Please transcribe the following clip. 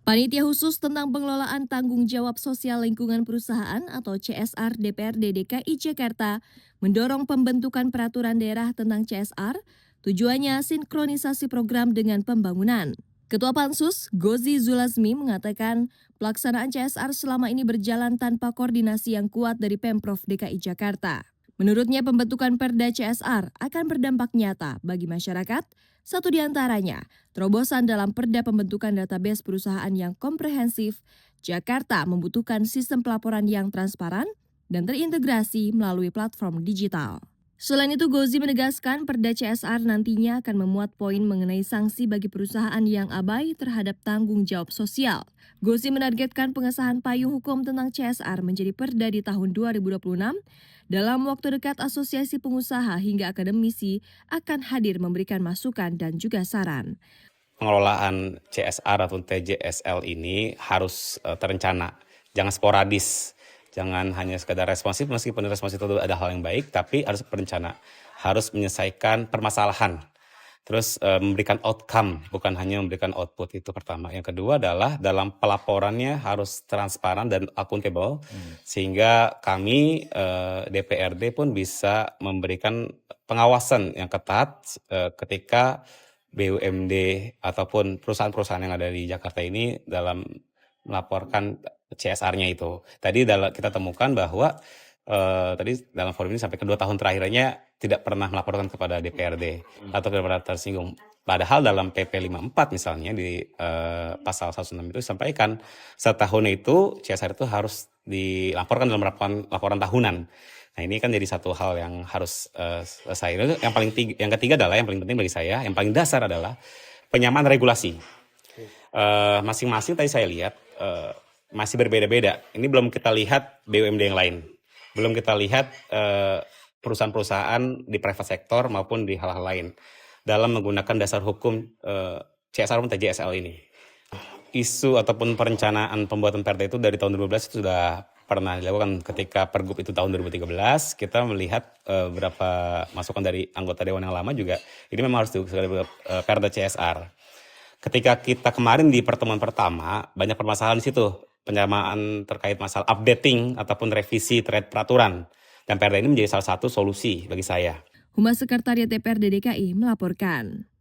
Panitia Khusus tentang Pengelolaan Tanggung Jawab Sosial Lingkungan Perusahaan atau CSR DPRD DKI Jakarta mendorong pembentukan peraturan daerah tentang CSR, tujuannya sinkronisasi program dengan pembangunan. Ketua Pansus, Gozi Zulazmi mengatakan pelaksanaan CSR selama ini berjalan tanpa koordinasi yang kuat dari Pemprov DKI Jakarta. Menurutnya pembentukan Perda CSR akan berdampak nyata bagi masyarakat, satu di antaranya terobosan dalam Perda pembentukan database perusahaan yang komprehensif. Jakarta membutuhkan sistem pelaporan yang transparan dan terintegrasi melalui platform digital. Selain itu, Gozi menegaskan Perda CSR nantinya akan memuat poin mengenai sanksi bagi perusahaan yang abai terhadap tanggung jawab sosial. Gozi menargetkan pengesahan payung hukum tentang CSR menjadi Perda di tahun 2026. Dalam waktu dekat, Asosiasi Pengusaha hingga akademisi akan hadir memberikan masukan dan juga saran. Pengelolaan CSR atau TJSL ini harus terencana, jangan sporadis. Jangan hanya sekedar responsif, meskipun responsif itu ada hal yang baik, tapi harus berencana, harus menyelesaikan permasalahan, terus memberikan outcome, bukan hanya memberikan output. Itu pertama. Yang kedua adalah dalam pelaporannya harus transparan dan akuntabel, sehingga kami DPRD pun bisa memberikan pengawasan yang ketat ketika BUMD ataupun perusahaan-perusahaan yang ada di Jakarta ini dalam melaporkan CSR-nya itu. Tadi kita temukan bahwa tadi dalam forum ini sampai kedua tahun terakhirnya tidak pernah melaporkan kepada DPRD atau tidak pernah tersinggung. Padahal dalam PP 54 misalnya di pasal 106 itu disampaikan setahun itu CSR itu harus dilaporkan dalam laporan tahunan. Nah, ini kan jadi satu hal yang harus selesai. Yang ketiga adalah yang paling penting bagi saya, yang paling dasar adalah penyamaan regulasi. Masing-masing tadi saya lihat masih berbeda-beda. Ini belum kita lihat BUMD yang lain. Belum kita lihat perusahaan-perusahaan di private sector maupun di hal-hal lain dalam menggunakan dasar hukum CSR maupun TJSL ini. Isu ataupun perencanaan pembuatan Perda itu dari tahun 2012 itu sudah pernah dilakukan. Ketika Pergub itu tahun 2013, kita melihat beberapa masukan dari anggota Dewan yang lama juga, ini memang harus diusulkan Perda CSR. Ketika kita kemarin di pertemuan pertama, banyak permasalahan di situ. Penyamaan terkait masalah updating ataupun revisi terkait peraturan. Dan Perda ini menjadi salah satu solusi bagi saya. Humas Sekretariat DPRD DKI melaporkan.